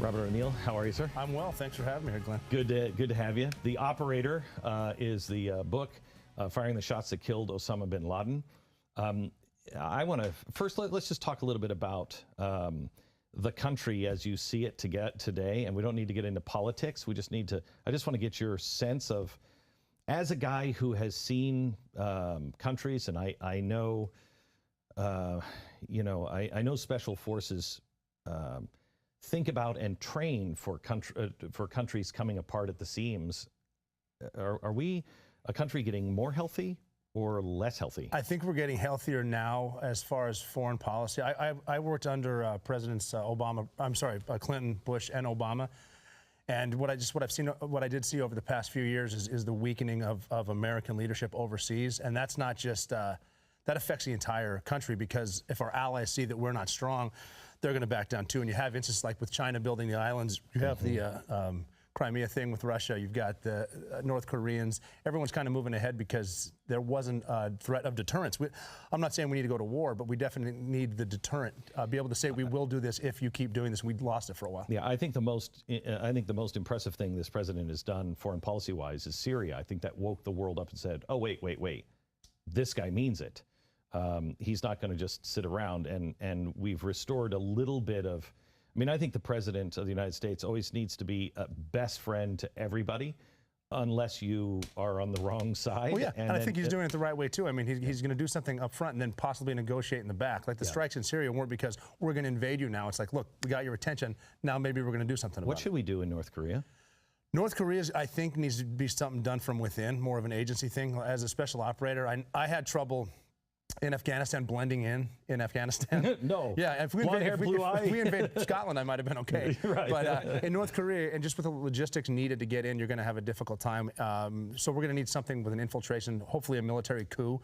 Robert O'Neill, how are you, sir? I'm well. Thanks for having me here, Glenn. Good to have you. The Operator is the book, Firing the Shots That Killed Osama bin Laden. I want to, first, let's just talk a little bit about the country as you see it today, and we don't need to get into politics. We just need to, I just want to get your sense of, as a guy who has seen countries, and I know, I know special forces think about and train for countries coming apart at the seams. Are we a country getting more healthy or less healthy? I think we're getting healthier now as far as foreign policy. I worked under Presidents Clinton, Bush, and Obama. And what I did see over the past few years is the weakening of American leadership overseas. And that's not just, that affects the entire country, because if our allies see that we're not strong, they're going to back down too. And you have instances like with China building the islands, you have the Crimea thing with Russia, you've got the North Koreans. Everyone's kind of moving ahead because there wasn't a threat of deterrence. I'm not saying we need to go to war, but we definitely need the deterrent. Be able to say we will do this if you keep doing this. We lost it for a while. Yeah, I think the most impressive thing this president has done foreign policy-wise is Syria. I think that woke the world up and said, oh, wait, this guy means it. He's not going to just sit around, and we've restored a little bit of, I mean, I think the president of the United States always needs to be a best friend to everybody, unless you are on the wrong side. Well, yeah, and I think he's doing it the right way too. I mean, he's going to do something up front and then possibly negotiate in the back. Like the strikes in Syria weren't because we're going to invade you now. It's like, look, we got your attention. Now maybe we're going to do something about it. What should we do in North Korea? North Korea, I think, needs to be something done from within, more of an agency thing. As a special operator, I had trouble in Afghanistan, blending in Afghanistan. No. Yeah, if we invade Scotland, I might have been okay. Right. But in North Korea, and just with the logistics needed to get in, you're going to have a difficult time. So we're going to need something with an infiltration, hopefully a military coup.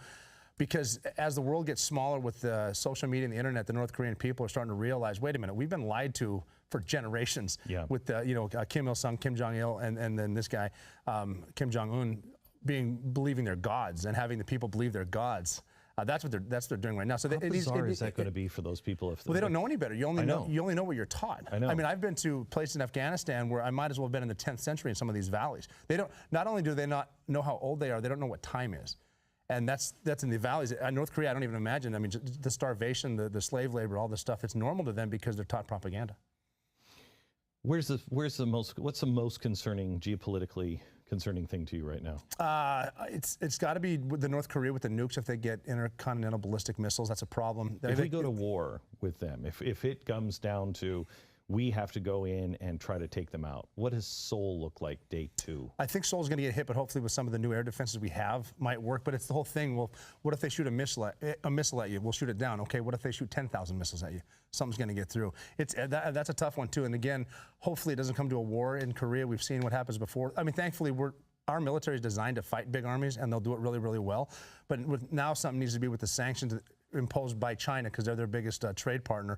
Because as the world gets smaller with the social media and the internet, the North Korean people are starting to realize, wait a minute, we've been lied to for generations. Yeah. With Kim Il-sung, Kim Jong-il, and then this guy, Kim Jong-un, believing they're gods and having the people believe they're gods. That's what they're doing right now. So how bizarre is that going to be for those people? If well, they don't know any better. You only know what you're taught. I know. I mean, I've been to places in Afghanistan where I might as well have been in the 10th century in some of these valleys. They don't. Not only do they not know how old they are, they don't know what time is, and that's in the valleys. In North Korea, I don't even imagine. I mean, the starvation, the slave labor, all this stuff. It's normal to them because they're taught propaganda. What's the most concerning, geopolitically concerning thing to you right now? It's got to be with the North Korea with the nukes. If they get intercontinental ballistic missiles, that's a problem. If we go to war with them, if it comes down to we have to go in and try to take them out, what does Seoul look like day 2? I think Seoul's going to get hit, but hopefully with some of the new air defenses we have might work. But it's the whole thing. Well, what if they shoot a missile at you? We'll shoot it down. Okay, what if they shoot 10,000 missiles at you? Something's going to get through. That's a tough one too. And again, hopefully it doesn't come to a war in Korea. We've seen what happens before. I mean, thankfully our military is designed to fight big armies, and they'll do it really, really well. But now something needs to be with the sanctions imposed by China, because they're their biggest trade partner.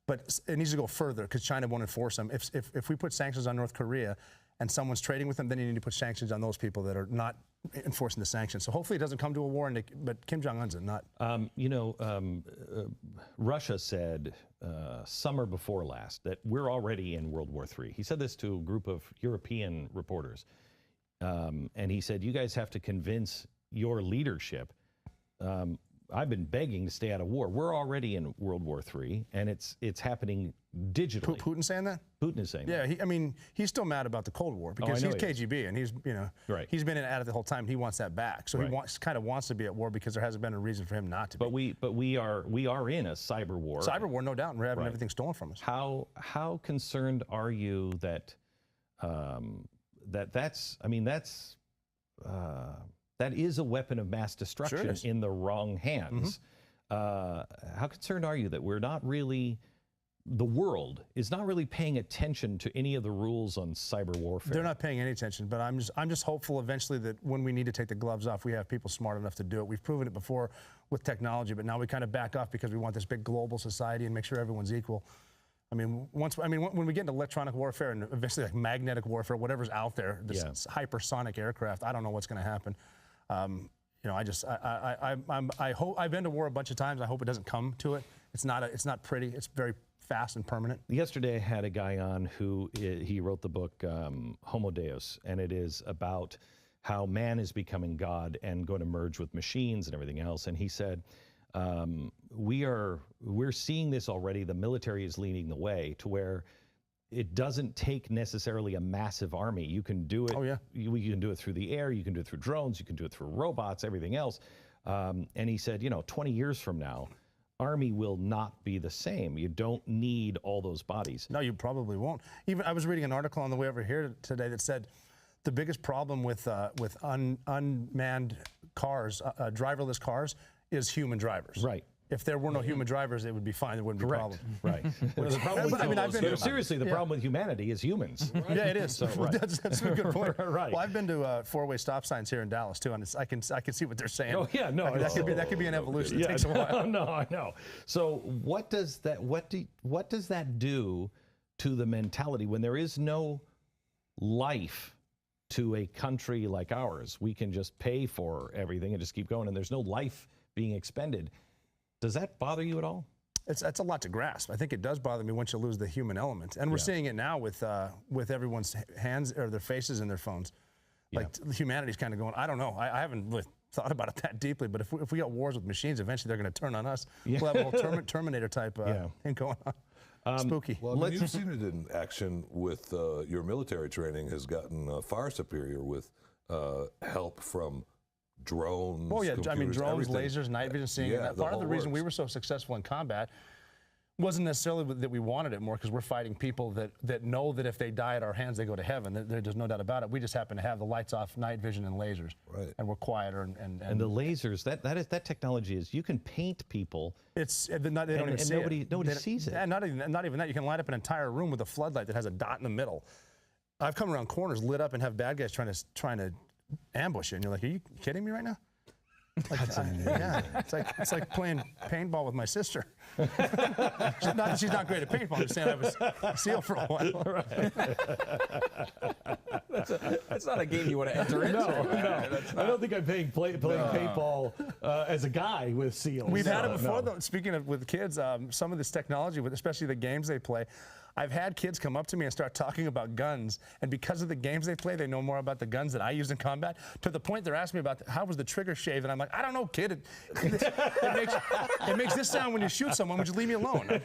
But it needs to go further, because China won't enforce them. If we put sanctions on North Korea and someone's trading with them, then you need to put sanctions on those people that are not enforcing the sanctions. So hopefully it doesn't come to a war, but Kim Jong-un's not. Russia said summer before last that we're already in World War III. He said this to a group of European reporters. And he said, you guys have to convince your leadership. I've been begging to stay out of war. We're already in World War III, and it's happening digitally. Putin saying that? Putin is saying that. Yeah, he's still mad about the Cold War, because he's KGB, and he's been at it the whole time. He wants that back, so he kind of wants to be at war, because there hasn't been a reason for him not to be. But we are in a cyber war. Cyber war, no doubt, and we're having everything stolen from us. How concerned are you that that is a weapon of mass destruction in the wrong hands? How concerned are you that the world is not really paying attention to any of the rules on cyber warfare? They're not paying any attention, but I'm just hopeful eventually that when we need to take the gloves off, we have people smart enough to do it. We've proven it before with technology, but now we kind of back off because we want this big global society and make sure everyone's equal. I mean, when we get into electronic warfare and eventually like magnetic warfare, whatever's out there, this hypersonic aircraft, I don't know what's going to happen. I hope. I've been to war a bunch of times. I hope it doesn't come to it. It's not pretty. It's very fast and permanent. Yesterday I had a guy on who he wrote the book Homo Deus, and it is about how man is becoming God and going to merge with machines and everything else. And he said, we're seeing this already. The military is leading the way to where it doesn't take necessarily a massive army. You can do it. Oh, yeah. You can do it through the air. You can do it through drones. You can do it through robots, everything else. And he said, 20 years from now, Army will not be the same. You don't need all those bodies. No, you probably won't. Even I was reading an article on the way over here today that said the biggest problem with unmanned cars, driverless cars, is human drivers. Right. If there were no human drivers, it would be fine. There wouldn't be a problem. Right. The problem with, seriously, the problem with humanity is humans. Right. Yeah, it is. So, right. that's a good point. Right. Well, I've been to four-way stop signs here in Dallas too, and I can see what they're saying. Oh yeah, no, that could be an evolution. It takes a while. No, I know. So what does that do to the mentality when there is no life to a country like ours? We can just pay for everything and just keep going, and there's no life being expended. Does that bother you at all? That's a lot to grasp. I think it does bother me once you lose the human element, and we're seeing it now with everyone's hands or their faces in their phones. Like humanity's kind of going. I don't know. I haven't really thought about it that deeply, but if we got wars with machines, eventually they're going to turn on us. We'll have a whole Terminator type thing going on. Spooky. Well, you've seen it in action with your military training has gotten far superior with help from drones. Oh yeah, I mean drones, everything. lasers, night vision, seeing it. Part of the reason we were so successful in combat wasn't necessarily that we wanted it more, because we're fighting people that know that if they die at our hands, they go to heaven. There's no doubt about it. We just happen to have the lights off, night vision, and lasers, and we're quieter. And the lasers, that technology is, you can paint people. It's they don't even see it. Nobody sees it. And not even that. You can light up an entire room with a floodlight that has a dot in the middle. I've come around corners lit up and have bad guys trying to ambush you, and you're like, are you kidding me right now? Like, yeah, it's like playing paintball with my sister. She's not great at paintball. I'm just saying I was a SEAL for a while. That's not a game you want to enter into. No. I don't think I'm playing paintball as a guy with SEALs. We've had it before, though. Speaking of with kids, some of this technology, especially the games they play, I've had kids come up to me and start talking about guns, and because of the games they play, they know more about the guns that I use in combat, to the point they're asking me about how was the trigger shave, and I'm like, I don't know, kid. It makes this sound when you shoot someone. Would you leave me alone?